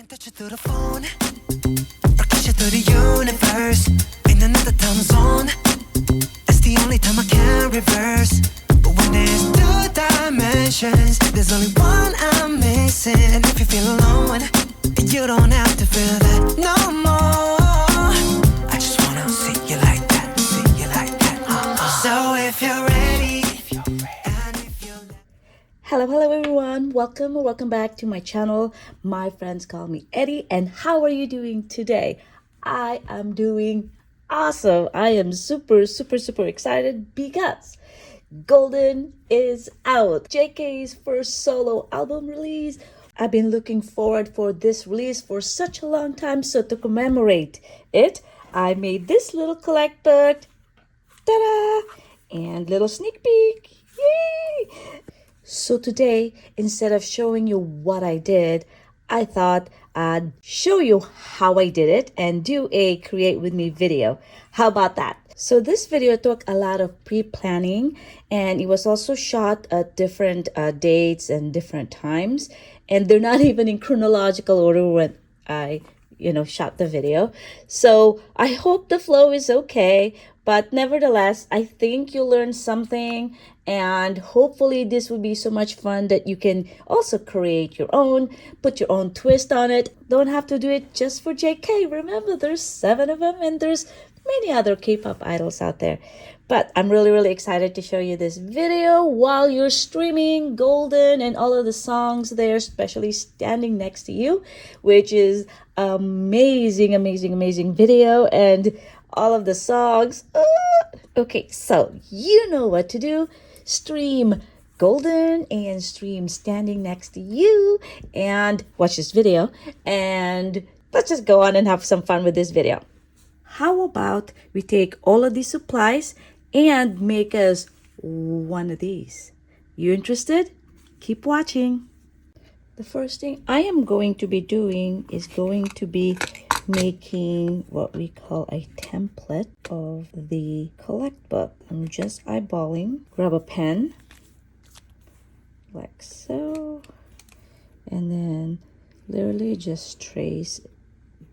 can't touch it through the phone or catch it through the universe. In another time zone, that's the only time I can reverse. But when there's two dimensions, there's only one I'm missing. And if you feel alone, you don't have to feel that no more. I just wanna see you like that, see you like that. So if you're ready, and if you're Hello everyone. Welcome back to my channel. My friends call me Eddie, and how are you doing today? I am doing awesome. I am super excited because Golden is out. JK's first solo album release. I've been looking forward for this release for such a long time, so to commemorate it, I made this little collect book. Ta-da! And little sneak peek. Yay! So today, instead of showing you what I did, I thought I'd show you how I did it and do a create with me video. How about that? So this video took a lot of pre-planning, and it was also shot at different dates and different times, and they're not even in chronological order when I shot the video. So I hope the flow is okay, but nevertheless, I think you learned something, and hopefully this will be so much fun that you can also create your own, put your own twist on it. Don't have to do it just for JK. Remember, there's 7 of them, and there's many other K-pop idols out there. But I'm really excited to show you this video while you're streaming Golden and all of the songs there, especially Standing Next to You, which is amazing video, and all of the songs. Okay, so you know what to do. Stream Golden and stream Standing Next to You and watch this video, and let's just go on and have some fun with this video. How about we take all of these supplies and make us one of these? You interested? Keep watching. The first thing I am going to be doing is going to be making what we call a template of the collect book. I'm just eyeballing. Grab a pen like so, and then literally just trace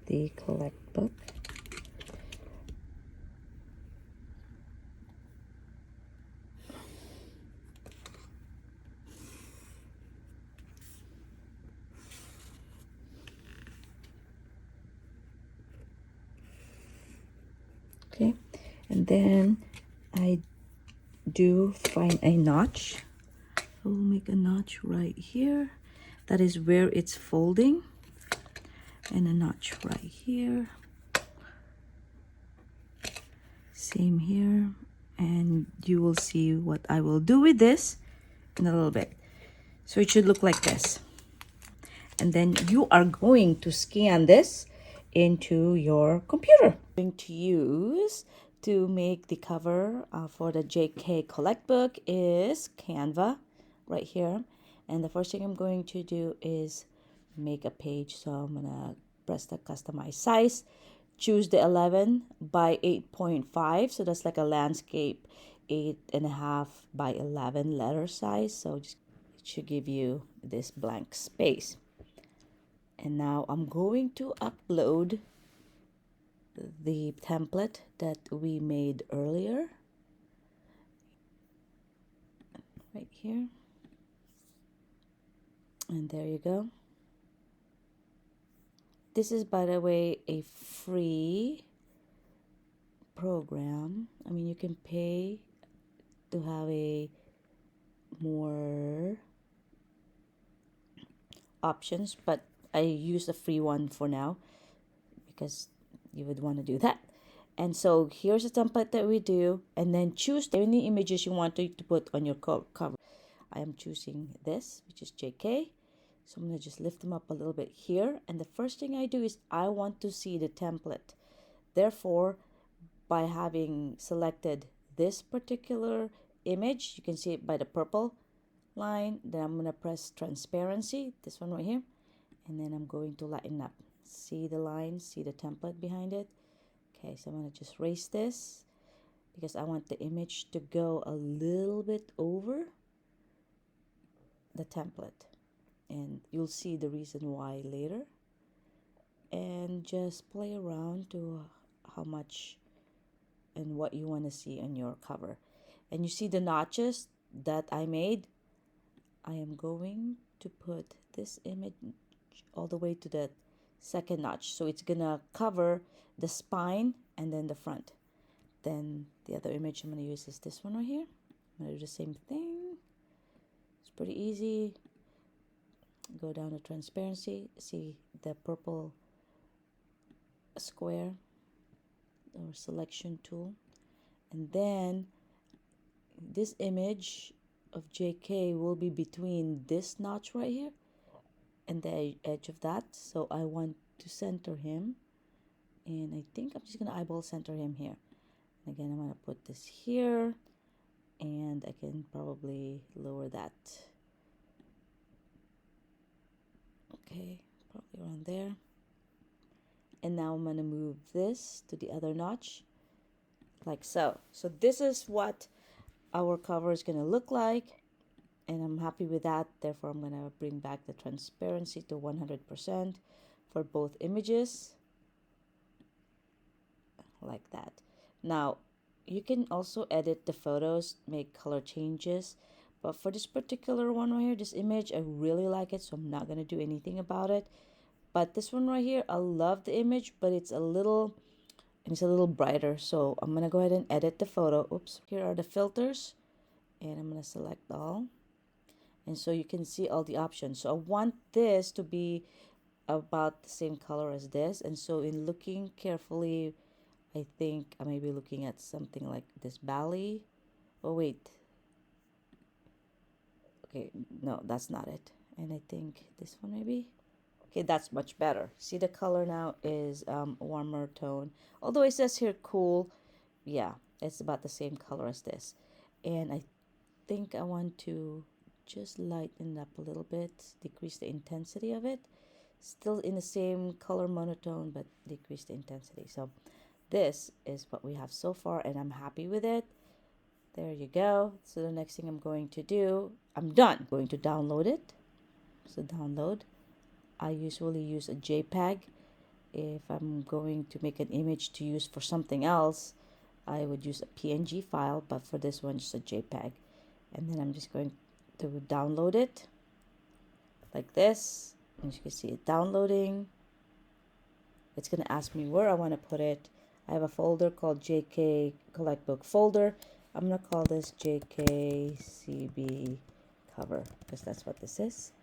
the collect book. Okay, and then I do find a notch. I will make a notch right here. That is where it's folding, and a notch right here. Same here, and you will see what I will do with this in a little bit. So it should look like this, and then you are going to scan this into your computer. I'm going to use to make the cover for the JK collect book is Canva right here, and the first thing I'm going to do is make a page. So I'm gonna press the customize size, choose the 11 by 8.5, so that's like a landscape 8.5 by 11 letter size. So just, it should give you this blank space. And now I'm going to upload the template that we made earlier right here, and there you go. This is, by the way, a free program. I mean, you can pay to have a more options, but I use the free one for now because you would want to do that. And so here's a template that we do, and then choose any images you want to put on your cover. I am choosing this, which is JK. So I'm going to just lift them up a little bit here, and the first thing I do is I want to see the template. Therefore, by having selected this particular image, you can see it by the purple line, then I'm going to press transparency, this one right here, and then I'm going to lighten up. See the line, see the template behind it. Okay, so I'm going to just raise this because I want the image to go a little bit over the template, and you'll see the reason why later. and just play around to how much and what you want to see on your cover. And you see the notches that I made. I am going to put this image all the way to the second notch, so it's gonna cover the spine and then the front. Then the other image I'm gonna use is this one right here. I'm gonna do the same thing. It's pretty easy. Go down to transparency, see the purple square or selection tool, and then this image of JK will be between this notch right here and the edge of that. So I want to center him, and I think I'm just gonna eyeball center him here. And again, I'm gonna put this here, and I can probably lower that. Okay, probably around there. And now I'm gonna move this to the other notch, like so. So this is what our cover is gonna look like, and I'm happy with that. Therefore, I'm gonna bring back the transparency to 100% for both images, like that. Now, you can also edit the photos, make color changes, but for this particular one right here, this image, I really like it, so I'm not gonna do anything about it. But this one right here, I love the image, but it's a little brighter, so I'm gonna go ahead and edit the photo. Oops, here are the filters, and I'm gonna select all, and so you can see all the options. So I want this to be about the same color as this, and so in looking carefully, I think I may be looking at something like this ballet. Oh wait, okay, no, that's not it. And I think this one maybe. Okay, that's much better. See, the color now is a warmer tone. Although it says here cool, yeah, it's about the same color as this. And I think I want to just lighten it up a little bit, decrease the intensity of it. Still in the same color monotone, but decrease the intensity. So this is what we have so far, and I'm happy with it. There you go. So the next thing I'm going to do, I'm done. I'm going to download it. So download. I usually use a JPEG. If I'm going to make an image to use for something else, I would use a PNG file, but for this one, just a JPEG. And then I'm just going to download it like this. And you can see it downloading. It's going to ask me where I want to put it. I have a folder called JK Collect Book folder. I'm going to call this JKCB cover because that's what this is.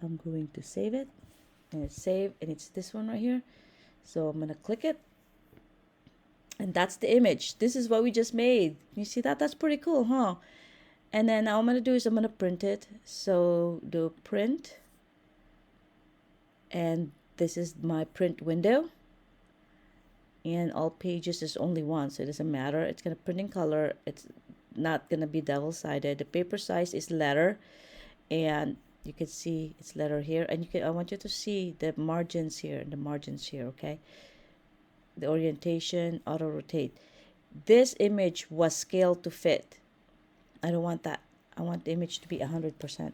I'm going to save it, and it's saved, and it's this one right here. So I'm going to click it, and that's the image. This is what we just made. You see that? That's pretty cool, huh? And then now I'm going to do is I'm going to print it. So do print, and this is my print window, and all pages is only one, so it doesn't matter. It's going to print in color. It's not going to be double-sided. The paper size is letter, and you can see it's letter here, and I want you to see the margins here, okay? The orientation, auto rotate. This image was scaled to fit. I don't want that. I want the image to be 100%. So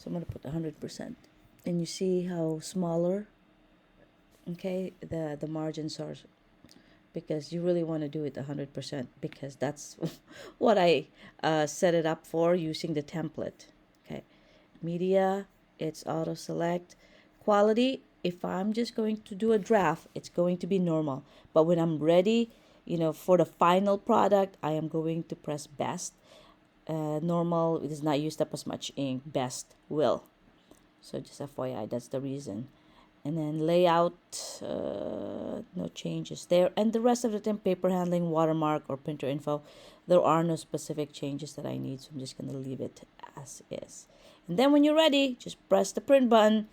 I'm going to put 100%. And you see how smaller, okay, the margins are, because you really want to do it 100%, because that's what I set it up for using the template. Okay, media, it's auto select. Quality, if I'm just going to do a draft, it's going to be normal. But when I'm ready, for the final product, I am going to press best. Normal, it is not used up as much ink. Best will. So just FYI, that's the reason. And then layout, no changes there. And the rest of the time, paper handling, watermark, or printer info, there are no specific changes that I need. So I'm just going to leave it as is. And then when you're ready, just press the print button.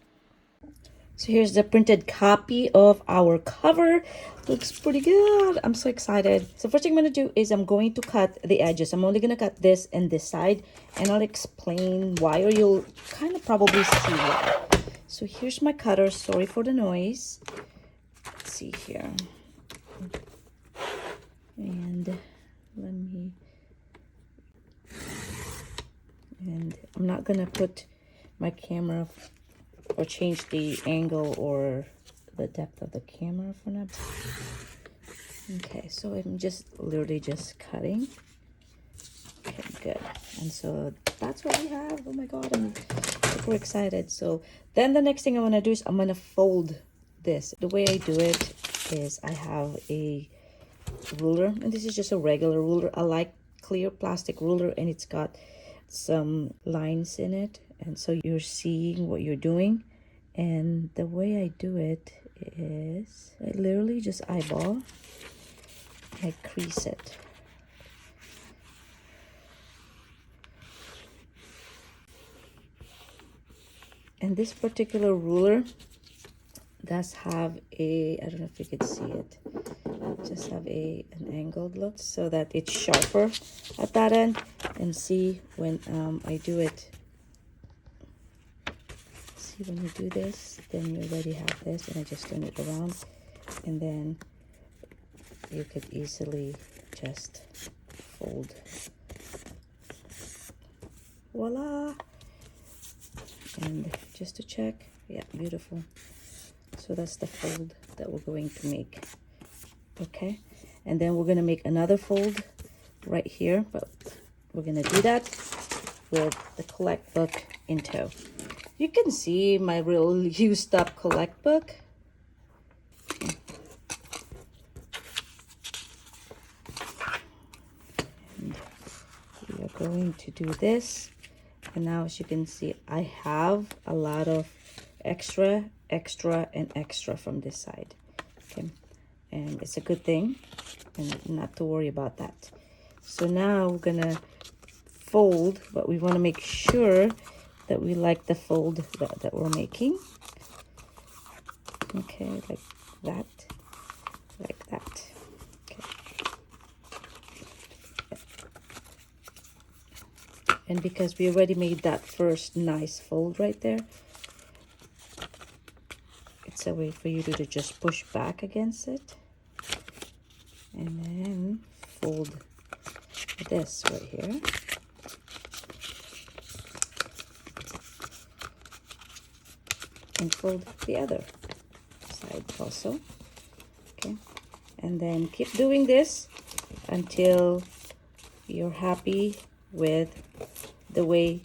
So here's the printed copy of our cover. Looks pretty good. I'm so excited. So first thing I'm going to do is I'm going to cut the edges. I'm only going to cut this and this side, and I'll explain why, or you'll kind of probably see why. So here's my cutter. Sorry for the noise. Let's see here. And I'm not going to put my camera or change the angle or the depth of the camera for now. Okay, so I'm just literally just cutting. Okay, good. And so that's what we have. Oh my god, I'm super excited. So then the next thing I want to do is I'm going to fold this. The way I do it is I have a ruler, and this is just a regular ruler. I like clear plastic ruler, and it's got some lines in it, and so you're seeing what you're doing. And the way I do it is I literally just eyeball, I crease it. And this particular ruler does have a, I don't know if you can see it, just have an angled look so that it's sharper at that end. And see when I do it, see when you do this, then you already have this, and I just turn it around, and then you could easily just fold. Voila! And just to check, yeah, beautiful. So that's the fold that we're going to make. Okay, and then we're gonna make another fold right here, but we're gonna do that with the collect book in tow. You can see my real used up collect book. And we are going to do this. And now, as you can see, I have a lot of extra from this side. Okay, and it's a good thing, and not to worry about that. So now we're gonna fold, but we want to make sure that we like the fold that we're making. Okay, like that, like that. Okay. And because we already made that first nice fold right there, it's a way for you to just push back against it and then fold this right here. And fold the other side also. Okay, and then keep doing this until you're happy with the way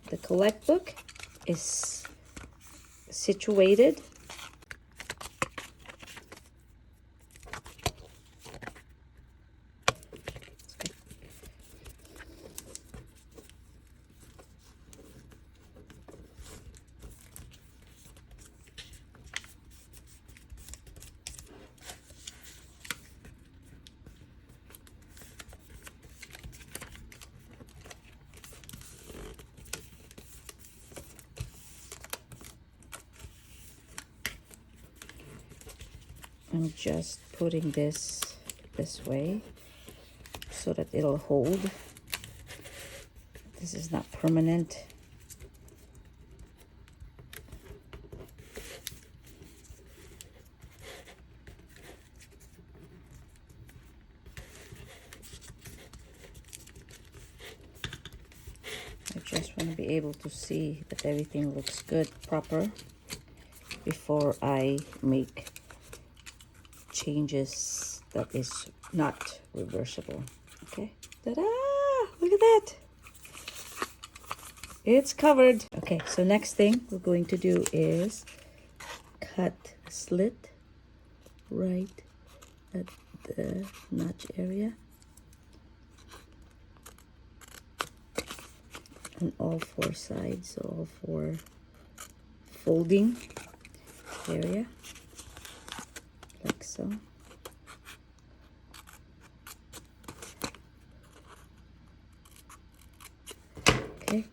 the collect book is situated. I'm just putting this way so that it'll hold. This is not permanent. I just want to be able to see that everything looks good, proper, before I make changes that is not reversible. Okay, ta-da! Look at that, it's covered. Okay, so next thing we're going to do is cut a slit right at the notch area on all four sides, so all four folding area, like so. Okay,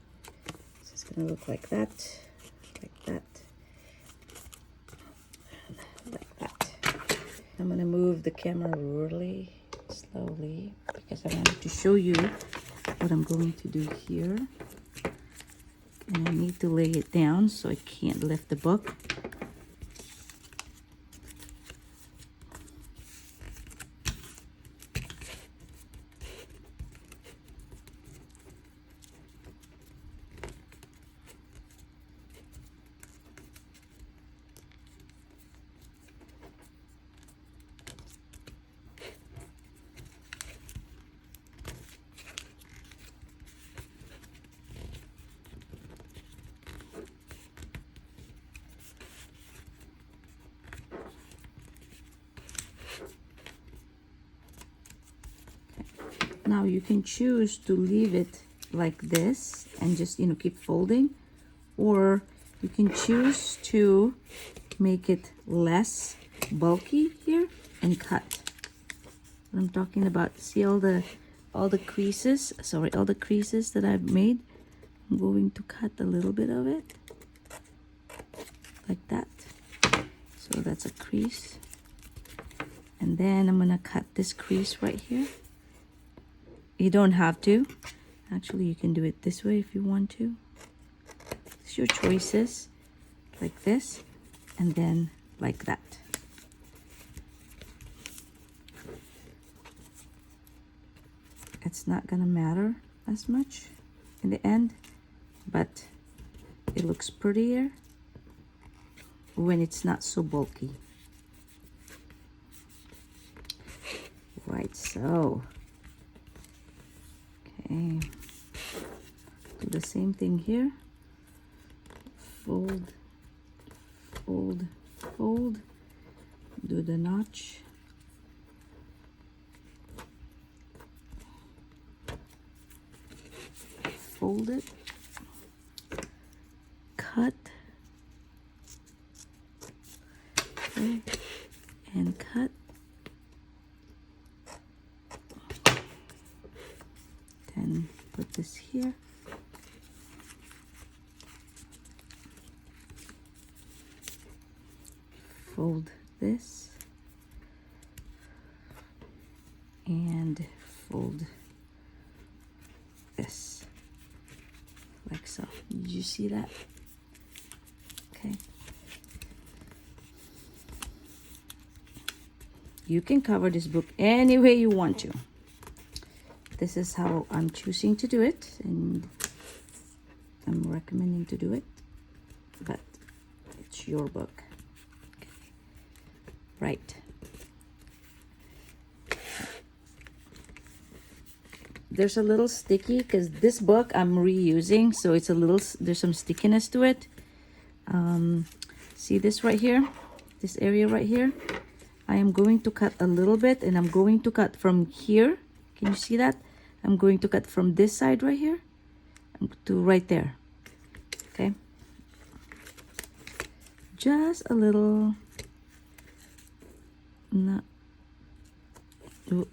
so it's gonna look like that, like that, like that. I'm gonna move the camera really slowly because I wanted to show you what I'm going to do here. And I need to lay it down so I can't lift the book. Now you can choose to leave it like this and just, you know, keep folding, or you can choose to make it less bulky here and cut. What I'm talking about, see all the creases, sorry, all the creases that I've made? I'm going to cut a little bit of it like that. So that's a crease. And then I'm gonna cut this crease right here. You don't have to. Actually, you can do it this way if you want to. It's your choices. Like this, and then like that. It's not gonna matter as much in the end, but it looks prettier when it's not so bulky. Right, so okay, do the same thing here. Fold, fold, fold, do the notch, fold it, cut, okay, and cut, then put this here. Fold this and fold this like so. Did you see that? Okay. You can cover this book any way you want to. This is how I'm choosing to do it, and I'm recommending to do it, but it's your book. Right. There's a little sticky because this book I'm reusing, so it's a little, there's some stickiness to it. See this right here, this area right here? I am going to cut a little bit, and I'm going to cut from here. Can you see that? I'm going to cut from this side right here to right there. Okay. Just a little. Not. Ooh.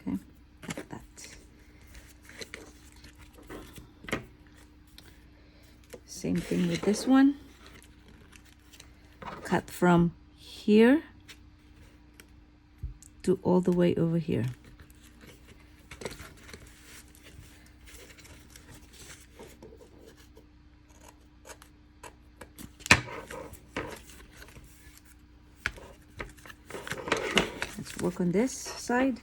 Okay, like that. Same thing with this one. Cut from here to all the way over here. Let's work on this side.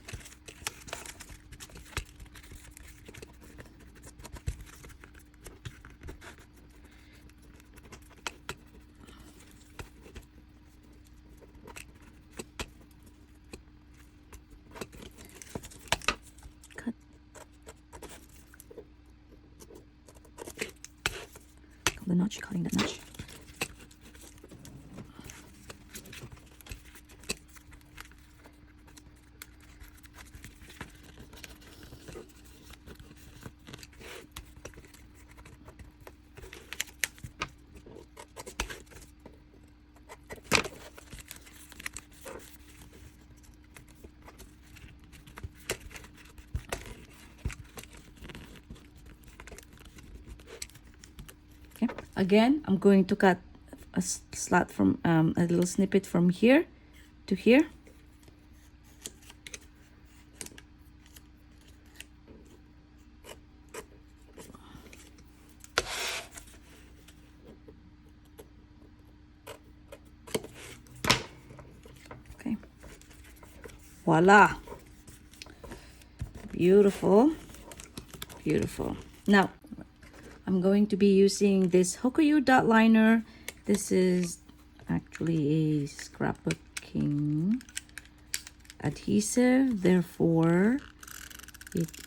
The notch, cutting that notch. Okay. Again, I'm going to cut a slot from a little snippet from here to here. Okay. Voila. Beautiful. Beautiful. Now, I'm going to be using this Hokuyu dot liner. This is actually a scrapbooking adhesive, therefore it's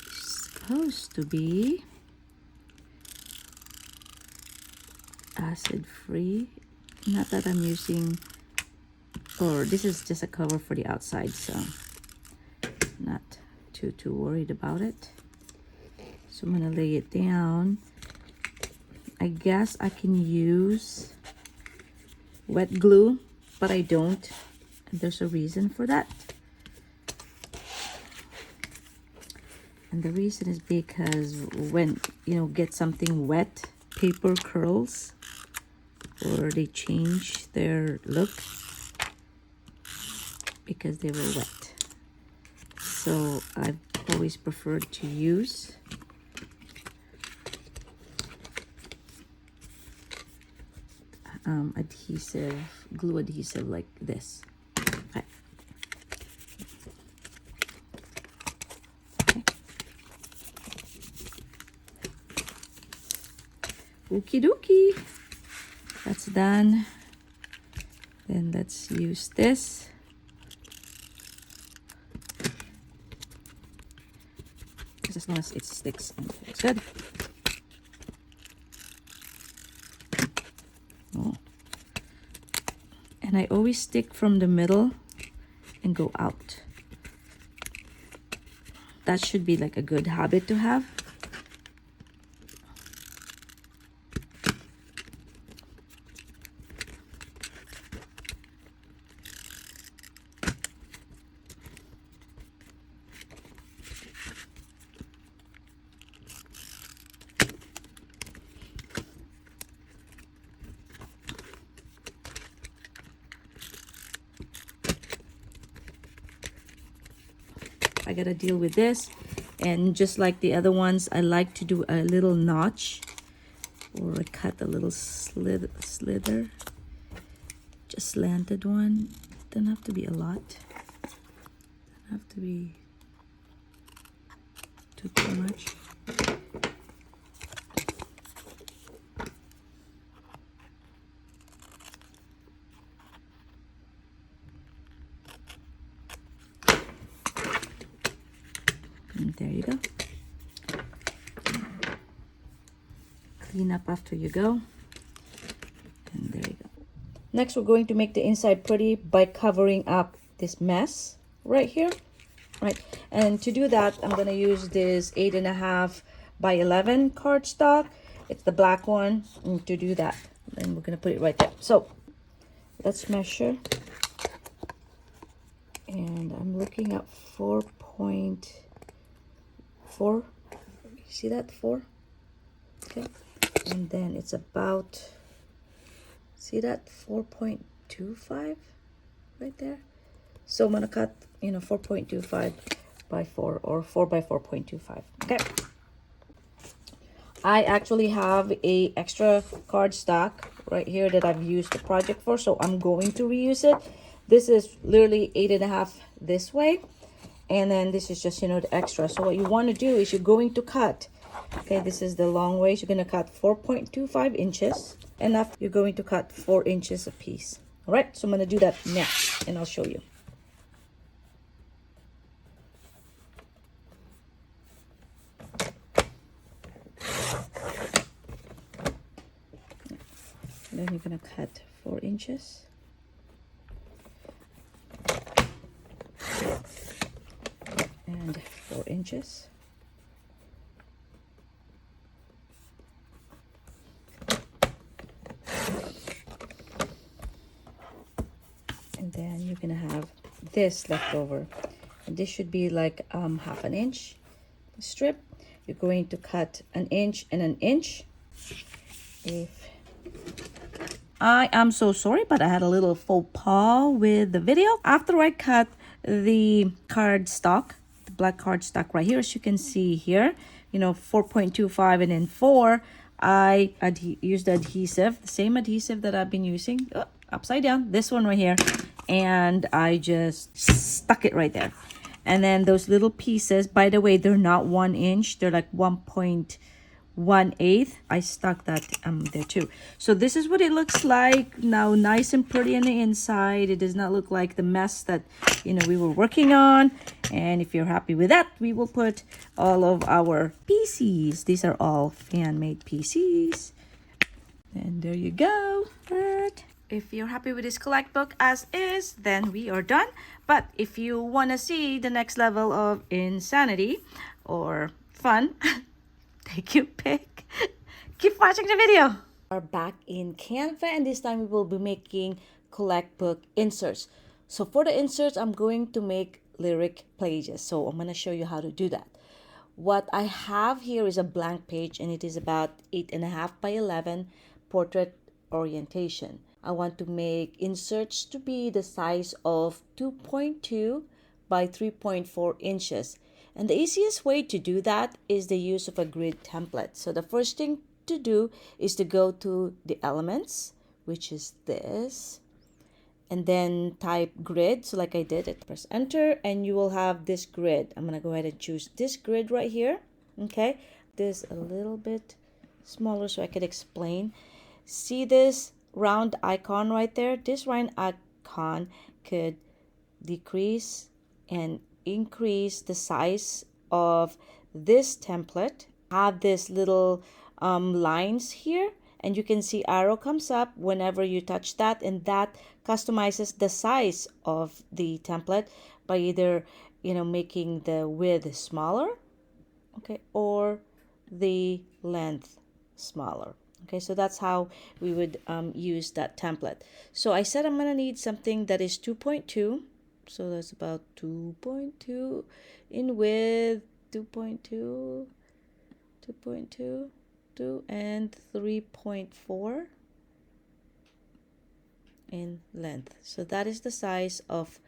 supposed to be acid free. Not that I'm using or this is just a cover for the outside, so not too worried about it. So I'm gonna lay it down. I guess I can use wet glue, but I don't, and there's a reason for that. And the reason is because when get something wet, paper curls or they change their look because they were wet. So I've always preferred to use glue adhesive like this. Okay. Okie dokie, that's done. Then let's use this. Just as long as it sticks and it's good. Oh. And I always stick from the middle and go out. That should be like a good habit to have. I gotta deal with this, and just like the other ones, I like to do a little notch or I cut a little slither, just slanted one. Doesn't have to be a lot, doesn't have to be too much. And there you go. Clean up after you go. And there you go. Next, we're going to make the inside pretty by covering up this mess right here. Right. And to do that, I'm going to use this 8.5 by 11 cardstock. It's the black one. And to do that, then we're going to put it right there. So let's measure. And I'm looking at 4.4. You see that? 4. Okay. And then it's about, see that? 4.25 right there. So I'm gonna cut 4.25 by 4, or 4 by 4.25. Okay. I actually have a extra cardstock right here that I've used the project for, so I'm going to reuse it. This is literally 8.5 this way, and then this is just the extra. So what you want to do is you're going to cut, okay, this is the long ways. You're going to cut 4.25 inches, and after you're going to cut 4 inches a piece. All right, so I'm going to do that next, and I'll show you. And then you're going to cut 4 inches. And 4 inches. And then you're gonna have this left over, and this should be like half an inch strip. You're going to cut 1 inch and 1 inch. I am so sorry, but I had a little faux pas with the video. After I cut the cardstock, the black cardstock right here, as you can see here, 4.25 and then 4, I used the adhesive, the same adhesive that I've been using, upside down, this one right here, and I just stuck it right there. And then those little pieces, by the way, they're not 1 inch, they're like 1.18. I stuck that there too. So this is what it looks like now, nice and pretty on the inside. It does not look like the mess that we were working on. And if you're happy with that, we will put all of our PCs. These are all fan-made PCs. And there you go. If you're happy with this collect book as is, then we are done. But if you want to see the next level of insanity or fun, take your pick. Keep watching the video. Are back in Canva, and this time we will be making collect book inserts. So for the inserts, I'm going to make lyric pages. So I'm going to show you how to do that. What I have here is a blank page, and it is about 8.5 by 11 portrait orientation. I want to make inserts to be the size of 2.2 by 3.4 inches. And the easiest way to do that is the use of a grid template. So the first thing to do is to go to the elements, which is this, and then type grid. So like I did it, press enter, and you will have this grid. I'm gonna go ahead and choose this grid right here. Okay, this a little bit smaller so I could explain. See this round icon right there? This round icon could decrease and increase the size of this template. Have this little lines here, and you can see arrow comes up whenever you touch that, and that customizes the size of the template by either making the width smaller, okay, or the length smaller. Okay, so that's how we would use that template. So I said I'm gonna need something that is 2.2, so that's about 2.2 in width, 2.2, 2.2, and 3.4 in length. So that is the size of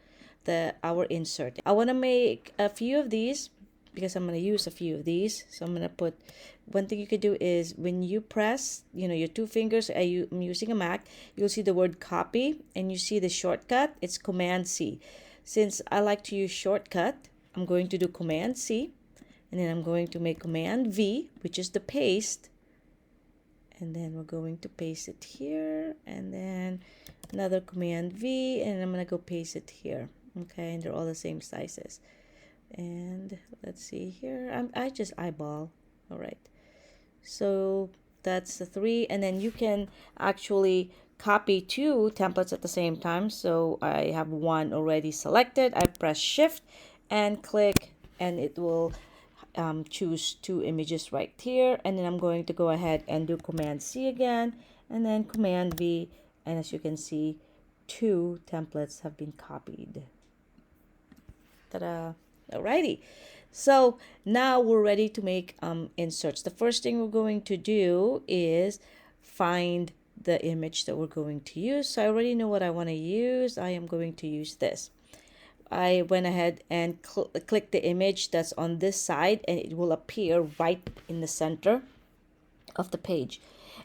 our insert. I want to make a few of these because I'm going to use a few of these. So I'm going to put, one thing you could do is when you press your two fingers, I'm using a Mac, you'll see the word copy, and you see the shortcut, it's Command C. Since I like to use shortcut, I'm going to do Command C, and then I'm going to make Command V, which is the paste, and then we're going to paste it here, and then another Command V, and I'm going to go paste it here. Okay, and they're all the same sizes. And let's see here, I just eyeball. All right, so that's the 3, and then you can actually copy 2 templates at the same time. So I have one already selected. I press shift and click, and it will choose 2 images right here, and then I'm going to go ahead and do Command C again, and then Command V, and as you can see, 2 templates have been copied. Ta-da! Alrighty, so now we're ready to make inserts. The first thing we're going to do is find the image that we're going to use. So I already know what I want to use. I am going to use this. I went ahead and click the image that's on this side, and it will appear right in the center of the page.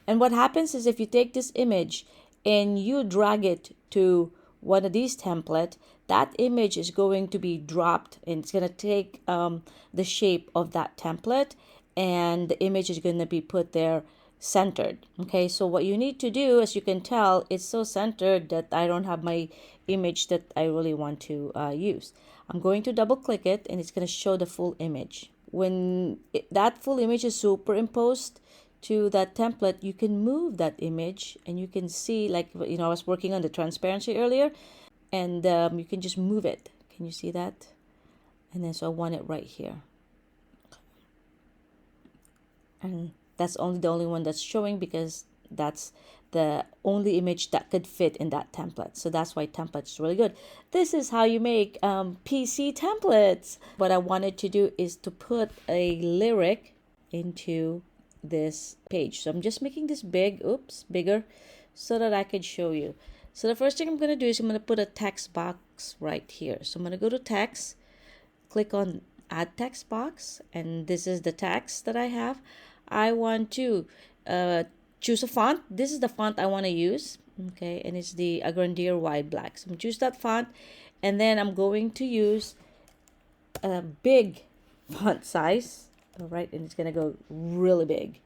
And what happens is if you take this image and you drag it to one of these templates, that image is going to be dropped, and it's going to take the shape of that template, and the image is going to be put there centered. Okay, so what you need to do, as you can tell, it's so centered that I don't have my image that I really want to use. I'm going to double click it, and it's going to show the full image. When that full image is superimposed to that template, you can move that image, and you can see, like I was working on the transparency earlier, and you can just move it. Can you see that? And then so I want it right here, and that's the only one that's showing because that's the only image that could fit in that template. So that's why templates is really good. This is how you make PC templates. What I wanted to do is to put a lyric into this page. So I'm just making this bigger, so that I could show you. So the first thing I'm going to do is I'm going to put a text box right here. So I'm going to go to text, click on add text box, and this is the text that I have. I want to choose a font. This is the font I want to use. Okay, and it's the Agrandier Wide Black. So I'm going to choose that font, and then I'm going to use a big font size. All right, and it's going to go really big.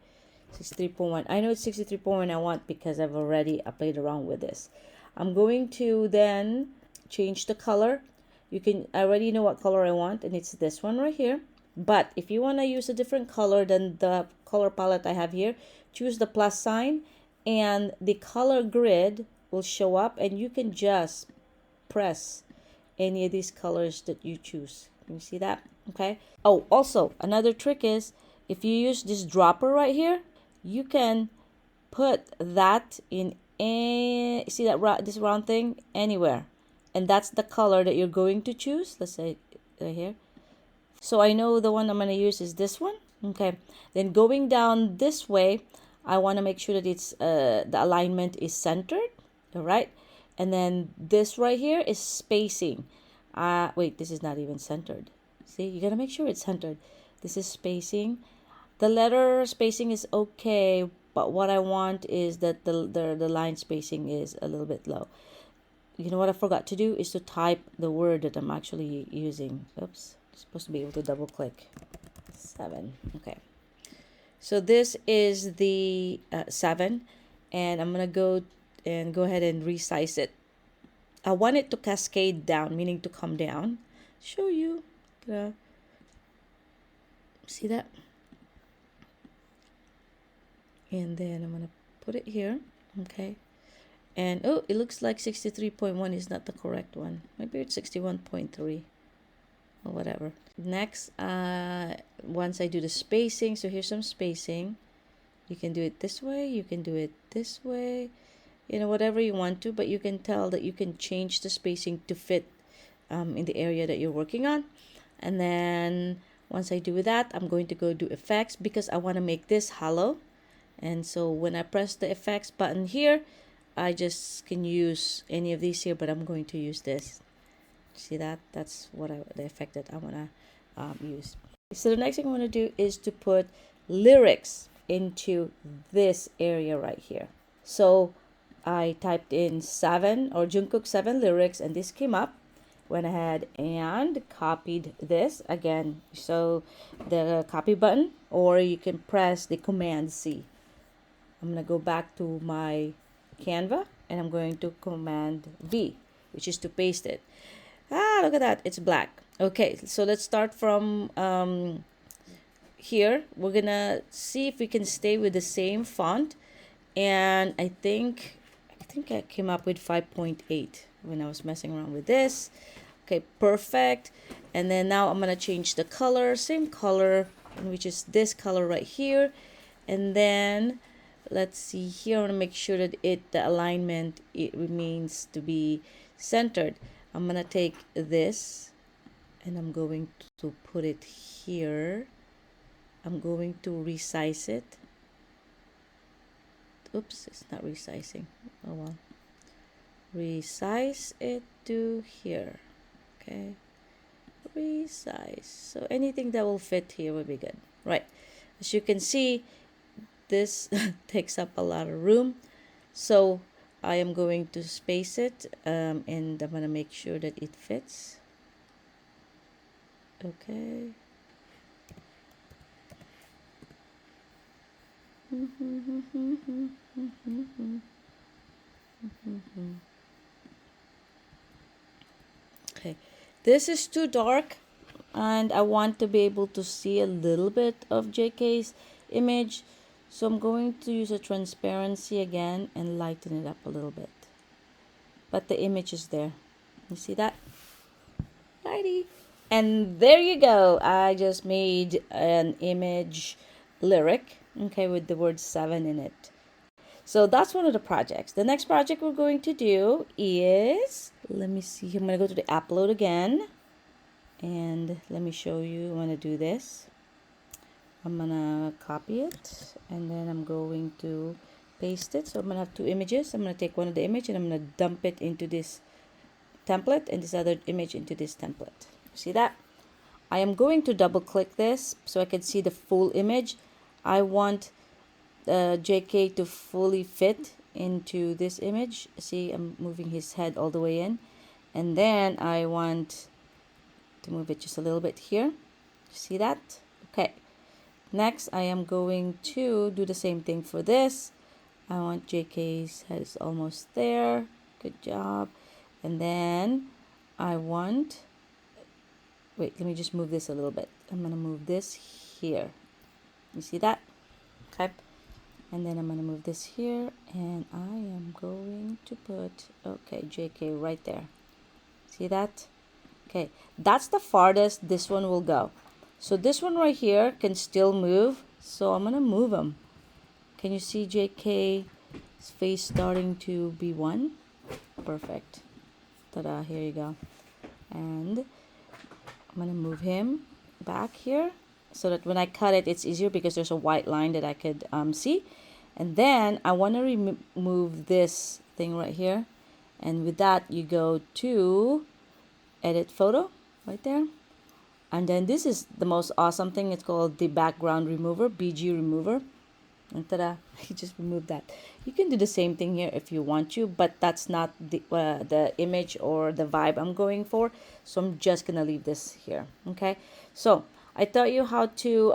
63.1. I know it's 63.1 I want because I've already played around with this. I'm going to then change the color. I already know what color I want, and it's this one right here. But if you want to use a different color than the color palette I have here, choose the plus sign, and the color grid will show up, and you can just press any of these colors that you choose. Can you see that? Okay. Oh, also another trick is if you use this dropper right here, you can put that in a, see that this round thing anywhere, and that's the color that you're going to choose. Let's say right here. So I know the one I'm going to use is this one. Okay, then going down this way, I want to make sure that it's the alignment is centered. All right, and then this right here is spacing. Wait, this is not even centered. See, you gotta make sure it's centered. This is spacing. The letter spacing is okay, but what I want is that the line spacing is a little bit low. You know what I forgot to do is to type the word that I'm actually using. Oops, I'm supposed to be able to double click. 7. Okay. So this is the 7, and I'm gonna go ahead and resize it. I want it to cascade down, meaning to come down. Show you. See that? And then I'm gonna put it here. Okay. And oh, it looks like 63.1 is not the correct one. Maybe it's 61.3 or whatever. Next, once I do the spacing, so here's some spacing. You can do it this way, you can do it this way, you know, whatever you want to, but you can tell that you can change the spacing to fit in the area that you're working on. And then once I do that, I'm going to go do effects because I want to make this hollow. And so when I press the effects button here, I just can use any of these here, but I'm going to use this. See that? That's what the effect that I want to use. So the next thing I want to do is to put lyrics into this area right here. So I typed in 7 or Jungkook 7 lyrics, and this came up. Went ahead and copied this again. So the copy button, or you can press the Command C. I'm gonna go back to my Canva and I'm going to Command V, which is to paste it. Look at that, it's black. Okay, so let's start from here. We're gonna see if we can stay with the same font, and I think I came up with 5.8 when I was messing around with this. Okay, perfect. And then now I'm gonna change the color, same color, which is this color right here. And then let's see here, I want to make sure that the alignment, it remains to be centered. I'm gonna take this and I'm going to put it here. I'm going to resize it. Oops, it's not resizing. Oh well. Resize it to here. Okay. Resize. So anything that will fit here will be good. Right. As you can see, this takes up a lot of room. So I am going to space it and I'm going to make sure that it fits. Okay. Okay, this is too dark and I want to be able to see a little bit of JK's image, so I'm going to use a transparency again and lighten it up a little bit, but the image is there. You see that? Righty. And there you go. I just made an image lyric, okay, with the word 7 in it. So that's one of the projects. The next project we're going to do is, let me see, I'm going to go to the upload again. And let me show you, I'm going to do this. I'm going to copy it and then I'm going to paste it. So I'm going to have two images. I'm going to take one of the image and I'm going to dump it into this template and this other image into this template. See that? I am going to double click this so I can see the full image. I want JK to fully fit into this image. See, I'm moving his head all the way in, and then I want to move it just a little bit here. See that? Okay. Next, I am going to do the same thing for this. I want JK's head is almost there. Good job. And then I want, wait, let me just move this a little bit. I'm going to move this here. You see that? Okay. And then I'm going to move this here, and I am going to put, okay, JK right there. See that? Okay, that's the farthest this one will go. So this one right here can still move, so I'm going to move them. Can you see JK's face starting to be one? Perfect. Ta-da, here you go. And I'm going to move him back here so that when I cut it, it's easier because there's a white line that I could see. And then I want to remove this thing right here. And with that, you go to edit photo right there. And then this is the most awesome thing. It's called the background remover, BG remover. And ta-da, you just remove that. You can do the same thing here if you want to, but that's not the image or the vibe I'm going for. So I'm just gonna leave this here. Okay, so I taught you how to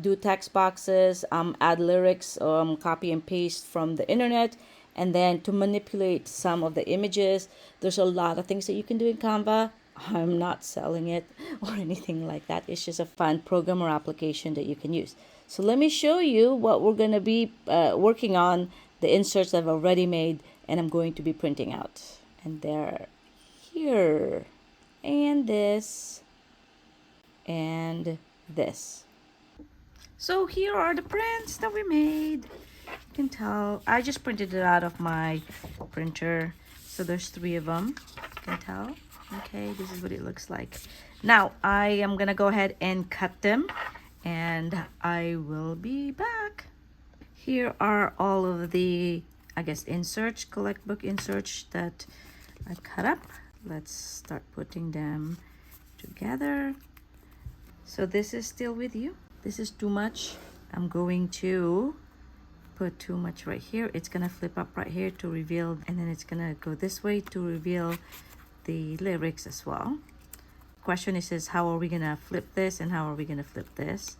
do text boxes, add lyrics, copy and paste from the internet, and then to manipulate some of the images. There's a lot of things that you can do in Canva. I'm not selling it or anything like that. It's just a fun program or application that you can use. So let me show you what we're going to be working on, the inserts I've already made and I'm going to be printing out. And they're here. And this. And this. So here are the prints that we made. You can tell I just printed it out of my printer. So there's 3 of them. You can tell. Okay, this is what it looks like. Now I am going to go ahead and cut them. And I will be back. Here are all of the, I guess, inserts, collect book inserts that I cut up. Let's start putting them together. So this is still with you. This is too much. I'm going to put too much right here. It's gonna flip up right here to reveal, and then it's gonna go this way to reveal the lyrics as well. Question is how are we gonna flip this and how are we gonna flip this?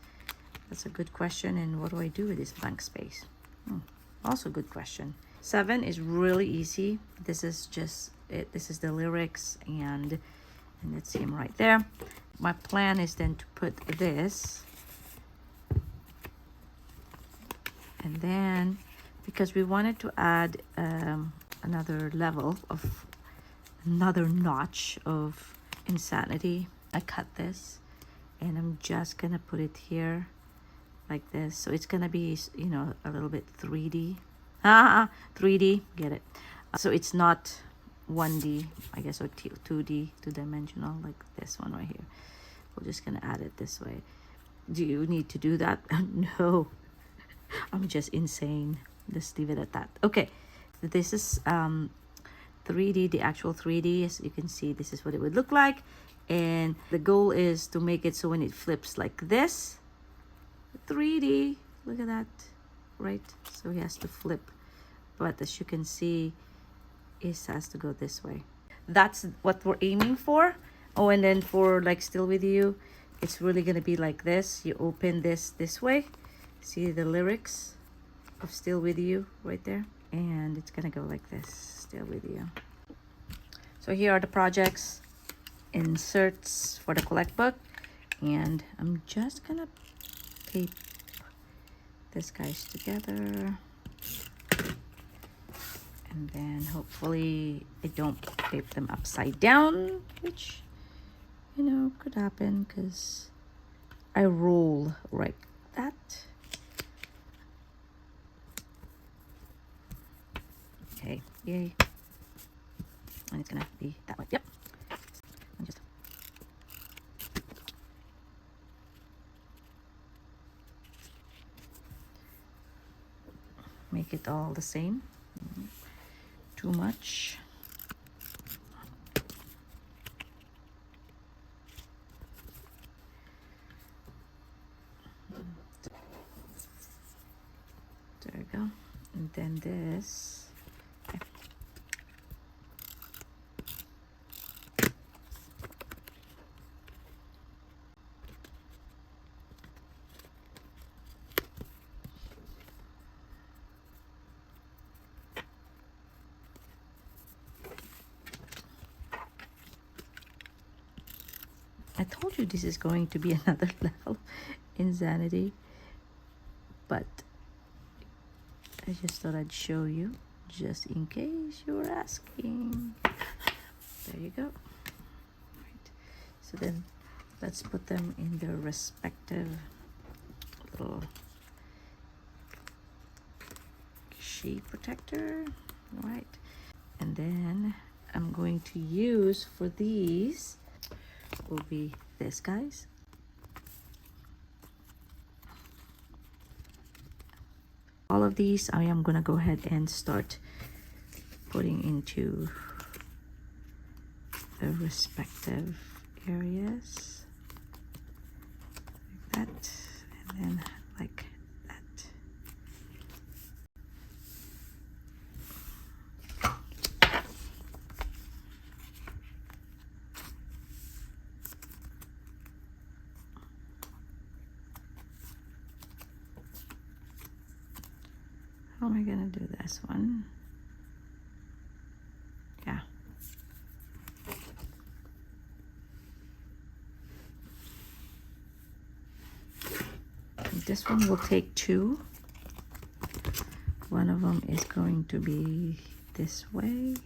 That's a good question. And what do I do with this blank space? Also good question. 7 is really easy. This is just it. This is the lyrics, and it's him right there. My plan is then to put this, and then because we wanted to add another level of another notch of insanity, I cut this and I'm just gonna put it here like this, so it's gonna be, you know, a little bit 3D. 3D, get it? So it's not 1D, I guess, or 2D, two-dimensional, like this one right here. We're just gonna add it this way. Do you need to do that? No, I'm just insane. Just leave it at that. Okay, this is 3D, the actual 3D. As you can see, this is what it would look like, and the goal is to make it so when it flips like this, 3D, look at that, right? So he has to flip, but as you can see, it has to go this way. That's what we're aiming for. Oh, and then for like Still With You, it's really gonna be like this. You open this way, see the lyrics of Still With You right there, and it's gonna go like this, Still With You. So here are the projects, inserts for the collect book, and I'm just gonna tape these guys together, and then hopefully I don't tape them upside down, which, you know, could happen because I roll like that. Okay, yay. And it's gonna be that way. Yep. And just make it all the same. Too much. There we go. And then this. Okay. I told you this is going to be another level of insanity, but I just thought I'd show you just in case you were asking. There you go. Right. So then let's put them in their respective little shade protector, right? And then I'm going to use for these will be this, guys. All of these I am gonna go ahead and start putting into the respective areas like that, and then like that. How am I gonna do this one? Yeah. And this one will take two. One of them is going to be this way.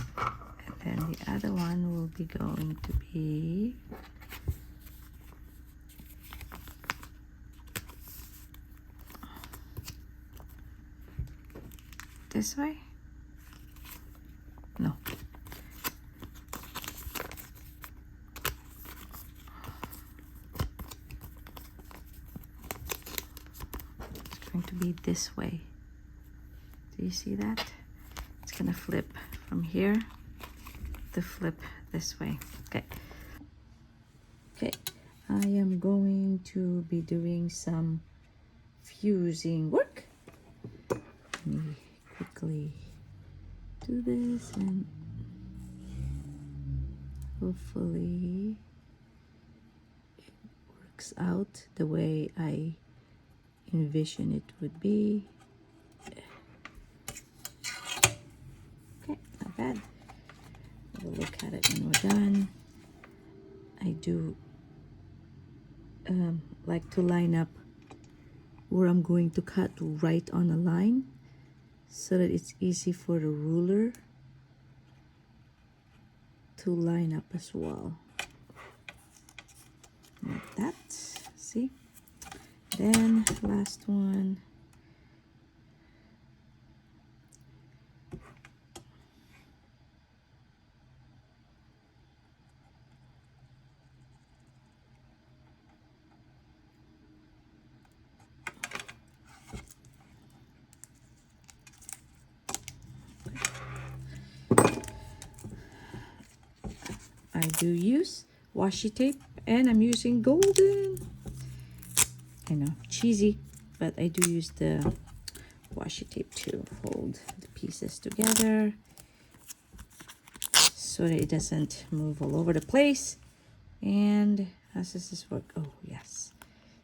And then the other one will be going to be this way? No. It's going to be this way. Do you see that? It's gonna flip from here to flip this way. Okay. Okay. I am going to be doing some fusing work. Let me quickly do this and hopefully it works out the way I envision it would be. Okay, not bad. We'll look at it when we're done. I do like to line up where I'm going to cut right on a line, so that it's easy for the ruler to line up as well. Like that, see? Then last one. I do use washi tape and I'm using golden. I know, cheesy, but I do use the washi tape to hold the pieces together so that it doesn't move all over the place. And how does this work? Oh, yes.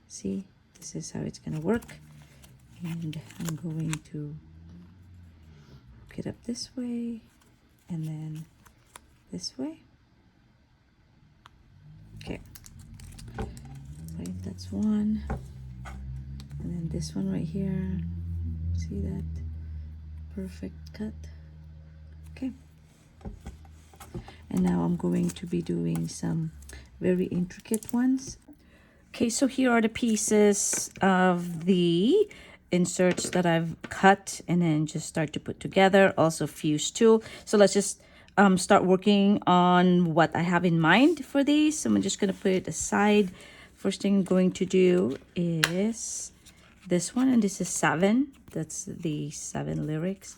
See, this is how it's gonna work. And I'm going to hook it up this way and then this way. Okay, right, that's one, and then this one right here, see that? Perfect cut. Okay, and now I'm going to be doing some very intricate ones. Okay, so here are the pieces of the inserts that I've cut and then just start to put together, also fuse tool. So let's just start working on what I have in mind for these. So I'm just going to put it aside. First thing I'm going to do is this one, and this is 7. That's the 7 lyrics.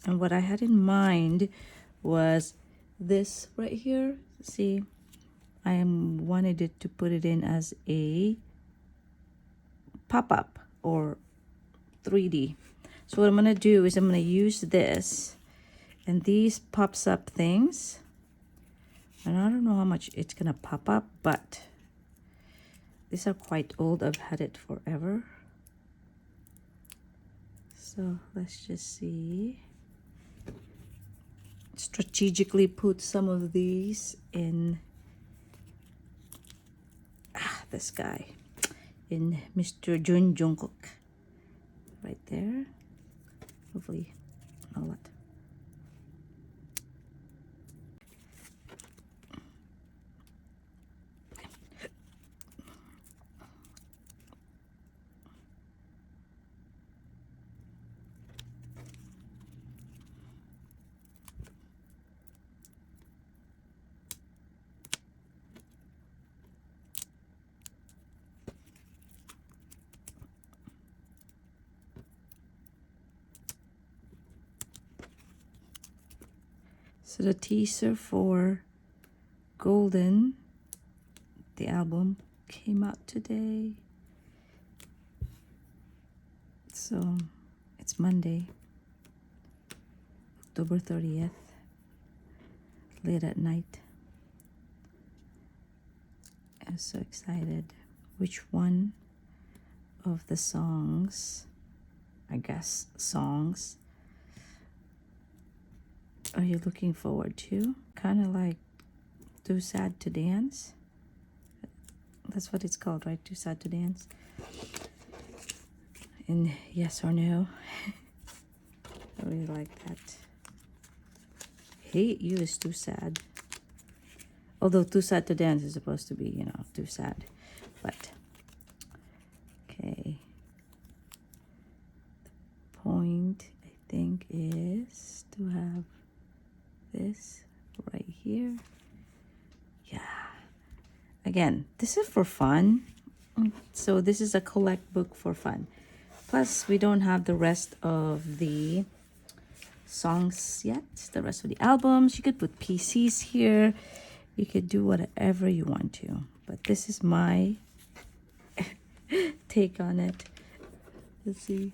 And what I had in mind was this right here. See, I wanted it to put it in as a pop-up or 3D. So what I'm going to do is I'm going to use this and these pops up things, and I don't know how much it's gonna pop up, but these are quite old. I've had it forever. So let's just see. Strategically put some of these in this guy in Mr. Jungkook. Right there. Hopefully not a lot. So the teaser for Golden, the album, came out today. So it's Monday, October 30th, late at night. I'm so excited. Which one of the songs, I guess songs, are you looking forward to? Kind of like Too Sad to Dance. That's what it's called, right? Too Sad to Dance. And yes or no? I really like that. Hate You is too sad. Although Too Sad to Dance is supposed to be, you know, too sad. But, okay. The point, I think, is to have this right here. Yeah. Again, this is for fun. So this is a collect book for fun. Plus, we don't have the rest of the songs yet. The rest of the albums. You could put PCs here. You could do whatever you want to. But this is my take on it. Let's see.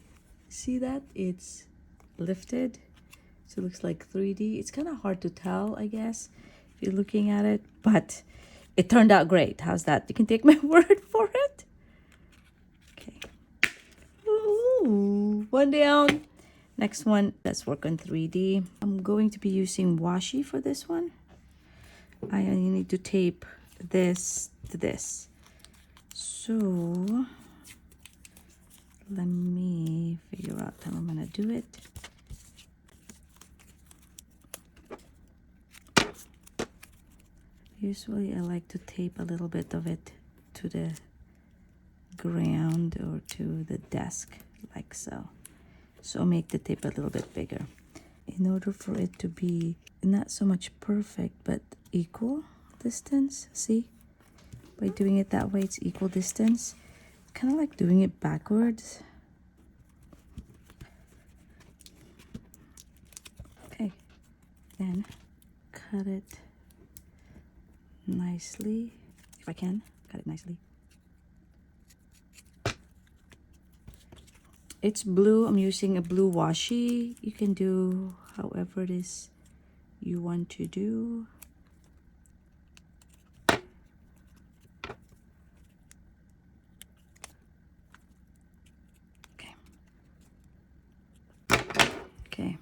See that? It's lifted. So it looks like 3D. It's kind of hard to tell, I guess, if you're looking at it. But it turned out great. How's that? You can take my word for it. Okay. Ooh, one down. Next one, let's work on 3D. I'm going to be using washi for this one. I need to tape this to this. So let me figure out how I'm gonna do it. Usually I like to tape a little bit of it to the ground or to the desk, like so. So make the tape a little bit bigger. In order for it to be not so much perfect, but equal distance, see? By doing it that way, it's equal distance. Kind of like doing it backwards. Okay, then cut it nicely. If I can, cut it nicely. It's blue. I'm using a blue washi. You can do however it is you want to do. Okay. Okay.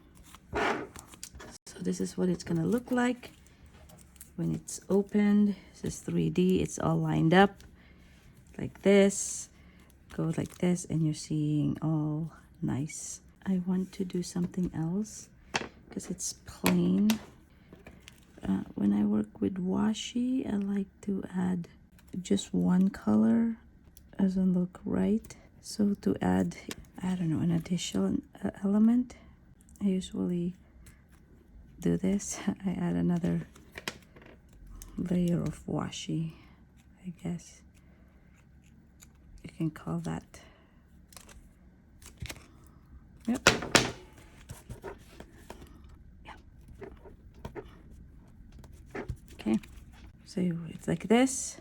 So this is what it's gonna look like when it's opened. This is 3D. It's all lined up like this. Go like this and you're seeing all nice. I want to do something else because it's plain. When I work with washi, I like to add just one color. Doesn't look right. So to add, I don't know, an additional element, I usually do this. I add another layer of washi, I guess you can call that. Yep. Yeah. Okay. So it's like this.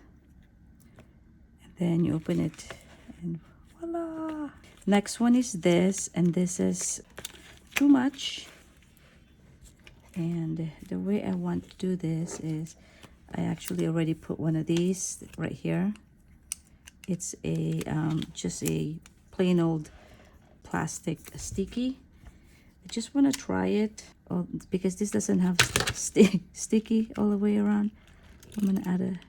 And then you open it and voila. Next one is this, and this is too much. And the way I want to do this is I actually already put one of these right here. It's a just a plain old plastic sticky. I just want to try it because this doesn't have sticky all the way around. I'm gonna add a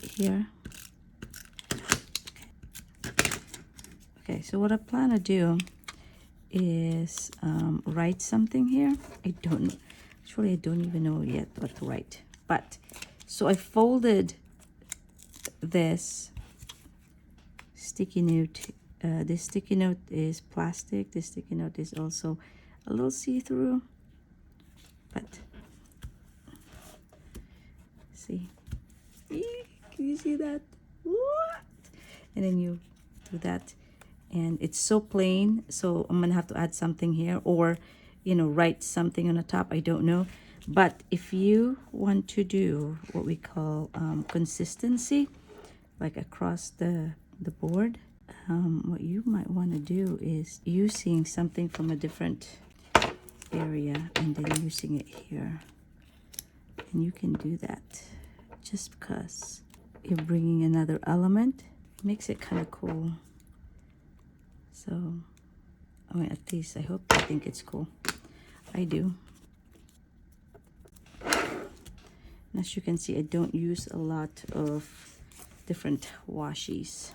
here. Okay, so what I plan to do is write something here. I don't even know yet what to write. But so I folded this sticky note. This sticky note is plastic. This sticky note is also a little see-through, but see, can you see that? What? And then you do that, and it's so plain, so I'm gonna have to add something here, or write something on the top. I don't know. But if you want to do what we call consistency, like across the board, what you might want to do is using something from a different area and then using it here. And you can do that just because you're bringing another element. It makes it kind of cool. So, I mean, at least I hope you think it's cool. I do. And as you can see, I don't use a lot of different washies.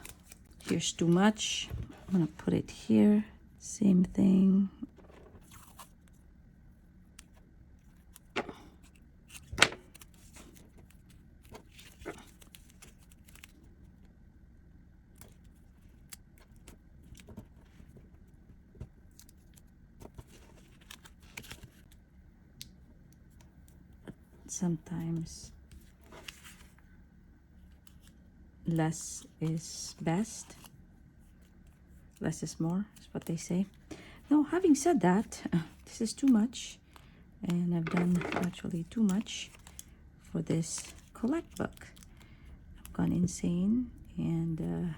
Here's too much. I'm gonna put it here. Same thing. Sometimes less is best. Less is more, is what they say. Now, having said that, this is too much, and I've done actually too much for this collect book. I've gone insane, and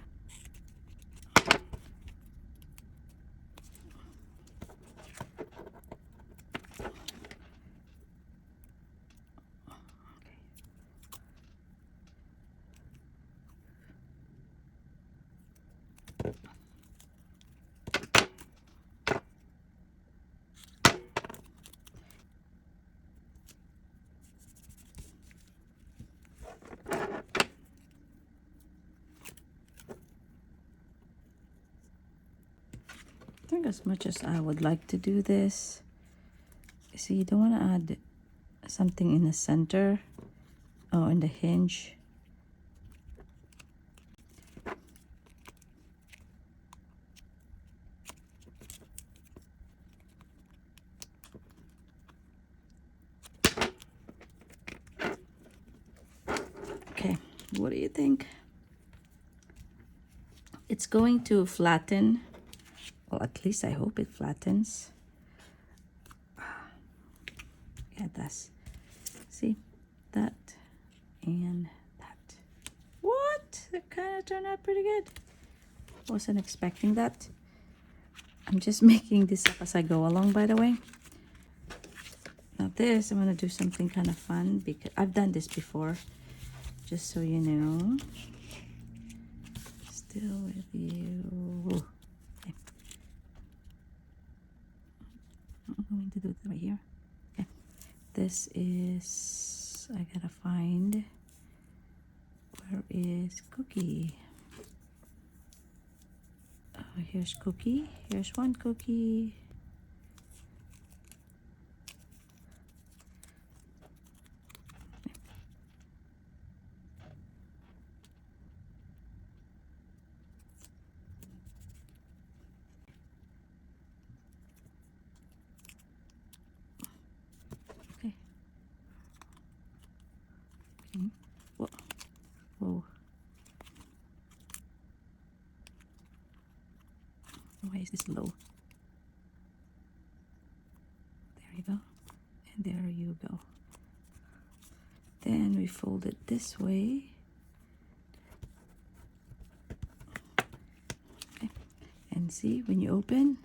I think as much as I would like to do this, see, you don't want to add something in the center or in the hinge. Okay, what do you think? It's going to flatten. Well, at least I hope it flattens. Yeah, it does. See, that and that. What? That kind of turned out pretty good. Wasn't expecting that. I'm just making this up as I go along, by the way. Now this, I'm gonna do something kind of fun because I've done this before, just so you know. Still with you. Okay. I'm going to do it right here. Okay. This is, I gotta find, where is Cookie? Oh, here's Cookie. Here's one Cookie. Okay. Okay. Whoa. Whoa. Why is this low? There you go. And there you go. Then we fold it this way. Okay. And see, when you open,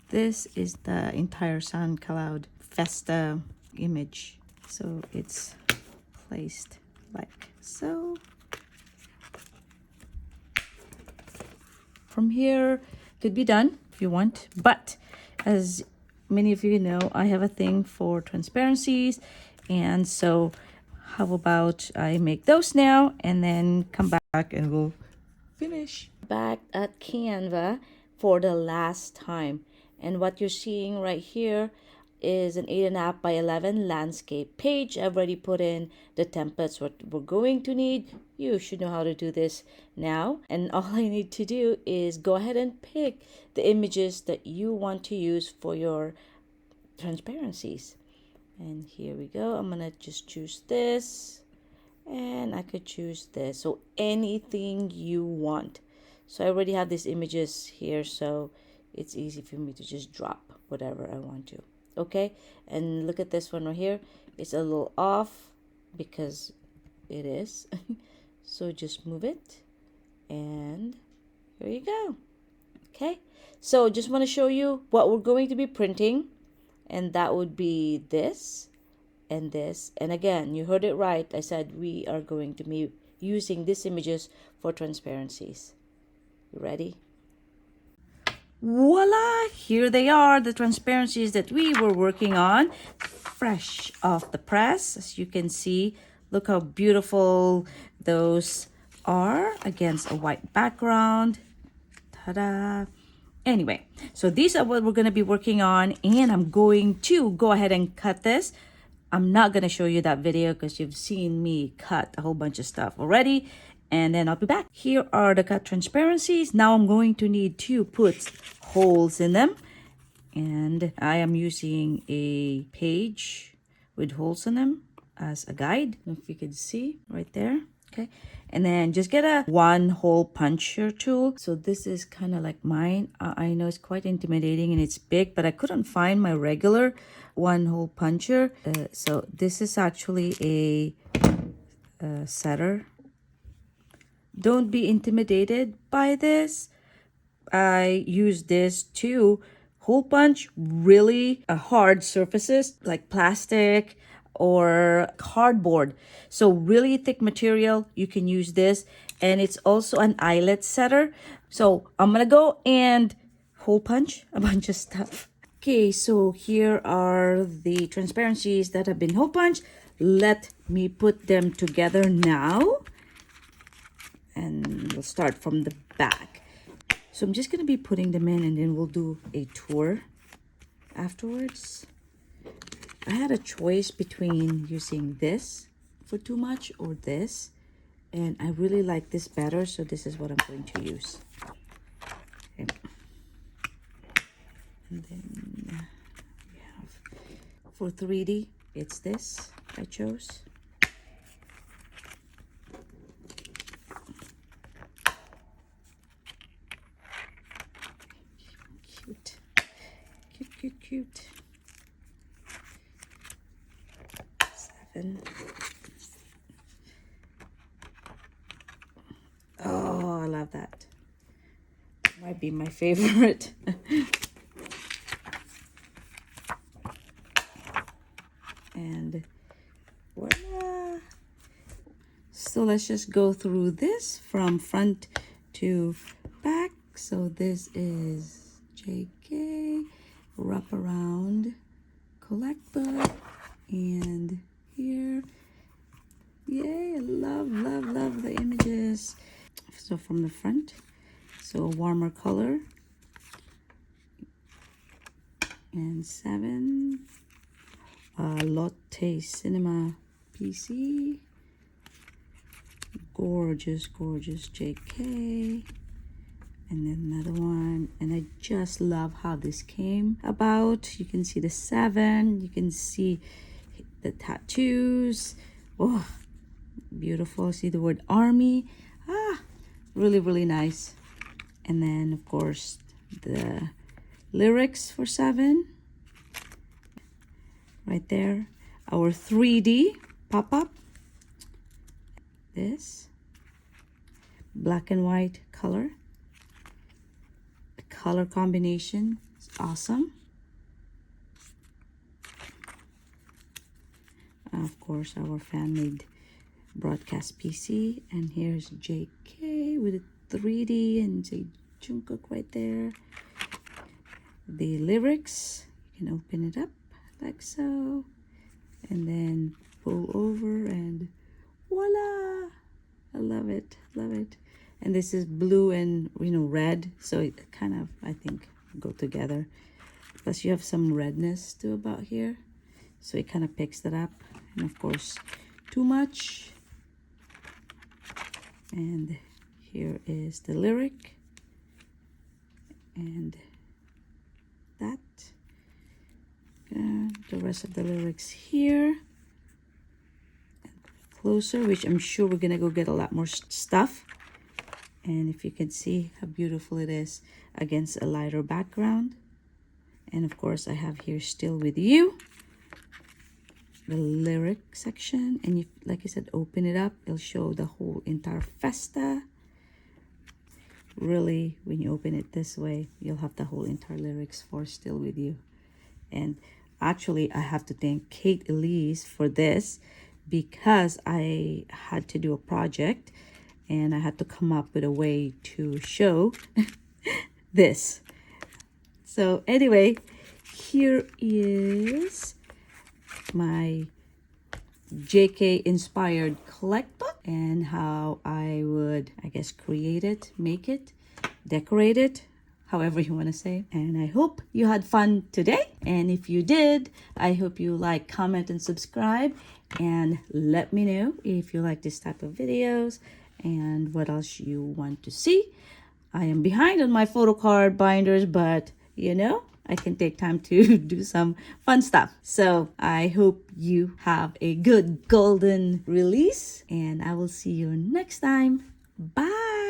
this is the entire SoundCloud Festa image. So it's placed like so. From here, could be done if you want, but as many of you know, I have a thing for transparencies, and so how about I make those now and then come back. back and we'll finish. Back at Canva for the last time. And what you're seeing right here is an 8.5 by 11 landscape page. I've already put in the templates what we're going to need. You should know how to do this now. And all I need to do is go ahead and pick the images that you want to use for your transparencies. And here we go. I'm gonna just choose this, and I could choose this. So anything you want. So I already have these images here, so it's easy for me to just drop whatever I want to. Okay, and look at this one right here. It's a little off because it is. So just move it, and here you go. Okay, so just want to show you what we're going to be printing, and that would be this and this. And again, you heard it right. I said we are going to be using these images for transparencies. You ready? Voila! Here they are, the transparencies that we were working on, fresh off the press. As you can see, look how beautiful those are against a white background. Ta-da! Anyway, so these are what we're going to be working on, and I'm going to go ahead and cut this. I'm not going to show you that video because you've seen me cut a whole bunch of stuff already, and then I'll be back. Here are the cut transparencies. Now I'm going to need to put holes in them, and I am using a page with holes in them as a guide. I don't know if you can see right there. Okay, and then just get a one hole puncher tool. So this is kind of like mine. I know it's quite intimidating and it's big, but I couldn't find my regular one hole puncher. So this is actually a setter. Don't be intimidated by this. I use this to hole punch really hard surfaces like plastic or cardboard. So really thick material, you can use this. And it's also an eyelet setter. So I'm gonna go and hole punch a bunch of stuff. Okay, so here are the transparencies that have been hole punched. Let me put them together now. And we'll start from the back. So I'm just going to be putting them in, and then we'll do a tour afterwards. I had a choice between using this for too much or this, and I really like this better, so this is what I'm going to use. Okay. And then we have for 3D, it's this I chose. Cute. 7. Oh, I love that. Might be my favorite. And voila. So let's just go through this from front to back. So this is JK. Wrap around, collect book, and here, yay, I love the images. So from the front, so a warmer color, and 7, Lotte Cinema PC, gorgeous JK. And then another one, and I just love how this came about. You can see the 7, you can see the tattoos. Oh, beautiful. See the word army. Really nice. And then of course the lyrics for 7 right there. Our 3D pop-up, this black and white color. Color combination is awesome. Of course, our fan-made broadcast PC, and here's JK with a 3D and say Jungkook right there. The lyrics, you can open it up like so, and then pull over, and voila! I love it, love it. And this is blue and, red, so it kind of, I think, go together. Plus you have some redness too about here, so it kind of picks that up. And of course, too much. And here is the lyric, and that. The rest of the lyrics here. Closer, which I'm sure we're gonna go get a lot more stuff. And if you can see how beautiful it is against a lighter background. And of course, I have here Still With You, the lyric section. And you, like I said, open it up, it'll show the whole entire festa. Really, when you open it this way, you'll have the whole entire lyrics for Still With You. And actually, I have to thank Kate Elise for this, because I had to do a project and I had to come up with a way to show this. So anyway, here is my JK inspired collect book, and how I would, I guess, create it, make it, decorate it, however you want to say. And I hope you had fun today. And if you did, I hope you like, comment, and subscribe. And let me know if you like this type of videos and what else you want to see. I am behind on my photocard binders, but I can take time to do some fun stuff. So I hope you have a good golden release, and I will see you next time. Bye.